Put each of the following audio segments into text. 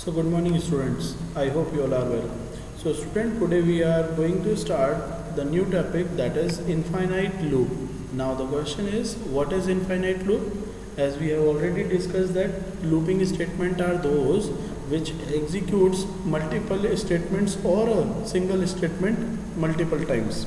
So good morning students, I hope you all are well. So student, today we are going to start the new topic, that is infinite loop. Now the question is, what is infinite loop? As we have already discussed that looping statement are those which executes multiple statements or a single statement multiple times.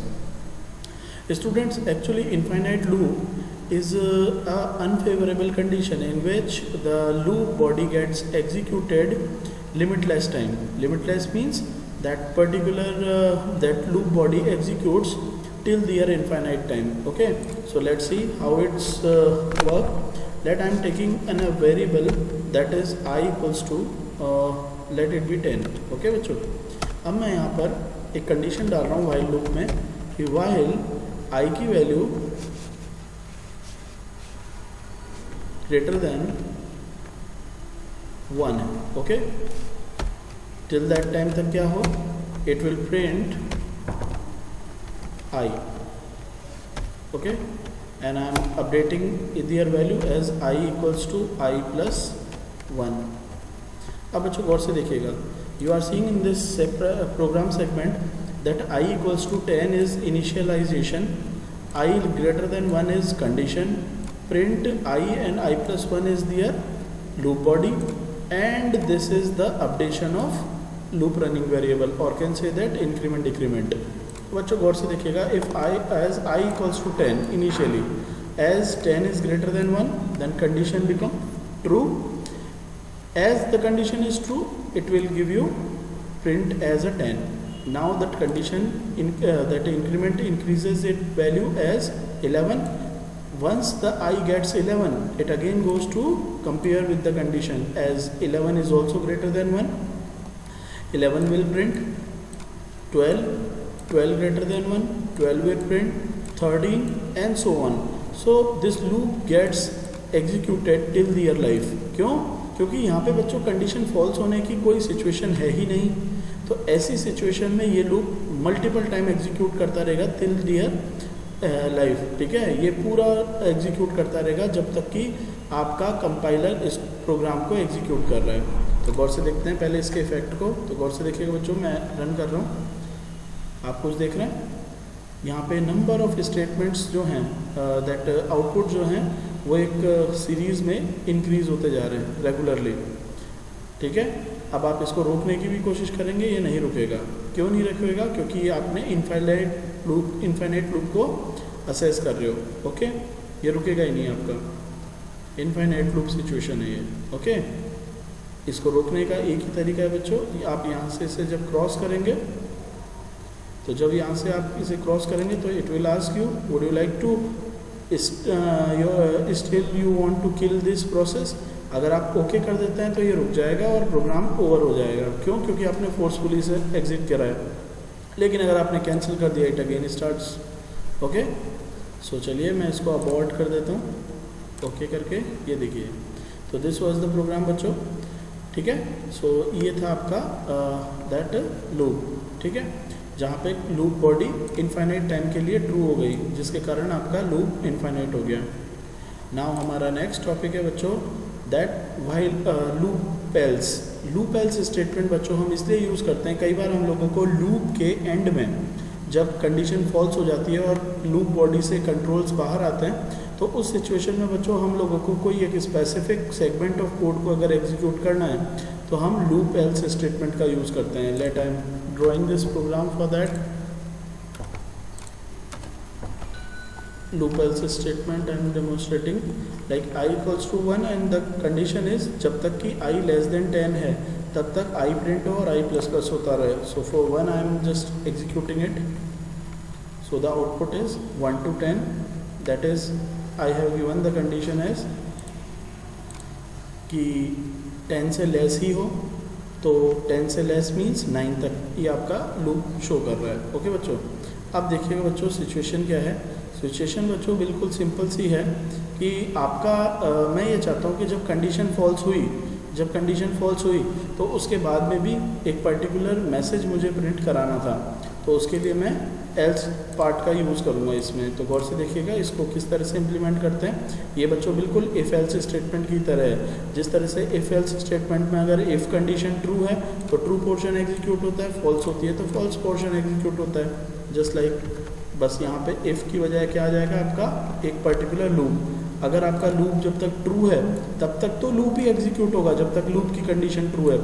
Students, actually infinite loop is a unfavorable condition in which the loop body gets executed limitless time. Limitless means that particular that loop body executes till their infinite time. Okay, so let's see how it's work. Let I am taking a variable that is I equals to let it be 10. Okay बच्चों, अब मैं यहाँ पर एक condition डाल रहा हूँ while loop में कि while I की वैल्यू greater than 1 है. ओके, till that time तक क्या हो, it will print I. okay, and I am updating their value as I equals to I plus 1. अब बच्चों गौर से देखिएगा, you are seeing in this program segment that I equals to 10 is initialization, I greater than 1 is condition, print I and I plus 1 is their loop body, and this is the updation of loop running variable, or can say that increment decrement. बच्चों गौर से देखिएगा, if I as I equals to 10 initially, as 10 is greater than 1, then condition become true. As the condition is true, it will give you print as a 10. Now that condition that increment increases its value as 11. Once the I gets 11, it again goes to compare with the condition as 11 is also greater than 1. 11 will print 12, 12 greater than 1, 12 will print 13 and so on. So this loop gets executed till their life. क्यों? क्योंकि यहाँ पे बच्चों condition false होने की कोई situation है ही नहीं, तो ऐसी सिचुएशन में ये लूप मल्टीपल टाइम एग्जीक्यूट करता रहेगा टिल दियर लाइफ. ठीक है, ये पूरा एग्जीक्यूट करता रहेगा जब तक कि आपका कंपाइलर इस प्रोग्राम को एग्जीक्यूट कर रहा है. तो गौर से देखते हैं पहले इसके इफेक्ट को. तो गौर से देखिएगा बच्चों, मैं रन कर रहा हूँ, आप कुछ देख रहे हैं यहाँ पे नंबर ऑफ स्टेटमेंट्स जो हैं दैट आउटपुट जो हैं वो एक सीरीज़ में इंक्रीज़ होते जा रहे हैं रेगुलरली. ठीक है, अब आप इसको रोकने की भी कोशिश करेंगे, ये नहीं रुकेगा. क्यों नहीं रुकेगा? क्योंकि आपने इनफाइनाइट लूप को असेस कर रहे हो. ओके, ये रुकेगा ही नहीं आपका. इनफाइनाइट लूप सिचुएशन है ये. ओके, इसको रोकने का एक ही तरीका है बच्चों, आप यहाँ से इसे जब क्रॉस करेंगे, तो जब यहाँ से आप इसे क्रॉस करेंगे तो it will ask you would you like to still you want to kill this process. अगर आप ओके कर देते हैं तो ये रुक जाएगा और प्रोग्राम ओवर हो जाएगा. क्यों? क्योंकि आपने फोर्सफुली से एग्जिट करा है. लेकिन अगर आपने कैंसिल कर दिया, इट अगेन स्टार्ट्स. ओके, सो चलिए मैं इसको अबॉर्ट कर देता हूँ ओके करके. ये देखिए, तो दिस वाज द प्रोग्राम बच्चों. ठीक है, सो ये था आपका दैट लूप. ठीक है, जहाँ पे लूप बॉडी इनफाइनाइट टाइम के लिए ट्रू हो गई, जिसके कारण आपका लूप इनफाइनाइट हो गया. नाउ हमारा नेक्स्ट टॉपिक है बच्चों that while loop else. Loop else statement बच्चों हम इसलिए यूज़ करते हैं, कई बार हम लोगों को लूप के एंड में जब कंडीशन फॉल्स हो जाती है और लूप बॉडी से कंट्रोल्स बाहर आते हैं, तो उस सिचुएशन में बच्चों हम लोगों को कोई एक स्पेसिफिक सेगमेंट ऑफ कोड को अगर एग्जीक्यूट करना है तो हम लूप एल्स स्टेटमेंट का यूज़ करते हैं. Let I am drawing this program for that. Loop else statement I am demonstrating like I equals to 1 and the condition is जब तक कि I less than 10 है तब तक I print हो और I plus plus होता रहे. So for 1 I am just executing it. So the output is 1 to 10. That is I have given the condition as कि 10 से लेस ही हो, तो 10 से लेस मीन्स 9 तक ये आपका लूप शो कर रहा है. ओके बच्चों, अब देखिएगा बच्चों सिचुएशन क्या है. सिचुएशन बच्चों बिल्कुल सिंपल सी है कि आपका मैं ये चाहता हूँ कि जब कंडीशन फॉल्स हुई तो उसके बाद में भी एक पर्टिकुलर मैसेज मुझे प्रिंट कराना था. तो उसके लिए मैं एल्स पार्ट का यूज़ करूँगा इसमें। तो गौर से देखिएगा इसको किस तरह से इम्प्लीमेंट करते हैं। ये बच्चों बिल्कुल इफ़ एल्स स्टेटमेंट की तरह है। जिस तरह से इफ़ एल्स स्टेटमेंट में अगर इफ़ कंडीशन ट्रू है तो ट्रू पोर्शन एग्जीक्यूट होता है, फॉल्स होती है तो फॉल्स पोर्शन एग्जीक्यूट होता है। जस्ट लाइक बस यहाँ पे इफ़ की बजाय क्या आ जाएगा आपका एक पर्टिकुलर लूप। अगर आपका लूप जब तक ट्रू है तब तक तो लूप ही एग्जीक्यूट होगा जब तक लूप की कंडीशन ट्रू है,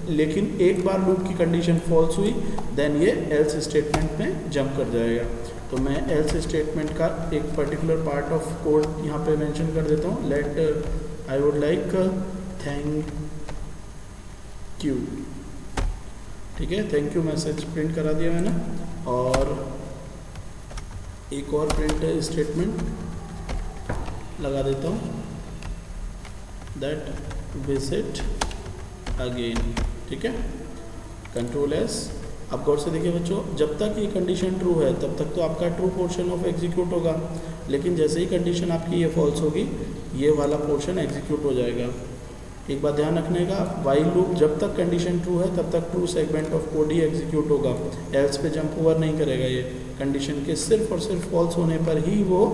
लेकिन एक बार लूप की कंडीशन फॉल्स हुई देन ये एल्स स्टेटमेंट में जंप कर जाएगा। तो मैं एल्स स्टेटमेंट का एक पर्टिकुलर पार्ट ऑफ कोड यहाँ पे मेंशन कर देता हूँ। Let I would like thank you, ठीक है, थैंक यू मैसेज प्रिंट करा दिया मैंने। और एक और प्रिंट स्टेटमेंट लगा देता हूँ, दैट विजिट अगेन, ठीक है, कंट्रोल एस। अब गौर से देखिए बच्चों, जब तक ये कंडीशन ट्रू है तब तक तो आपका ट्रू पोर्शन ऑफ एग्जीक्यूट होगा, लेकिन जैसे ही कंडीशन आपकी ये फॉल्स होगी ये वाला पोर्शन एग्जीक्यूट हो जाएगा। एक बात ध्यान रखने का, वाइल लूप जब तक कंडीशन ट्रू है तब तक true segment of code he execute होगा, एल्स पे जंप ओवर नहीं करेगा। ये कंडीशन के सिर्फ और सिर्फ फॉल्स होने पर ही वो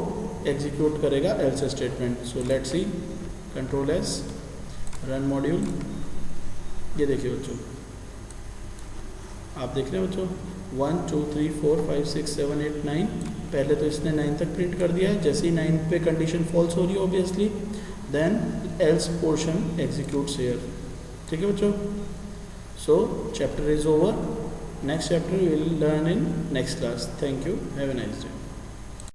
एग्जीक्यूट करेगा else statement. So let's see, control S, run module. ये देखिए बच्चों, आप देख रहे हैं बच्चों 1 2 3 4 5 6 7 8 9, पहले तो इसने 9 तक प्रिंट कर दिया है। जैसे ही 9 पे कंडीशन फॉल्स हो रही है obviously, then else portion executes here, ठीक है बच्चों। So chapter is over, next chapter we will learn in next class. Thank you, have a nice day.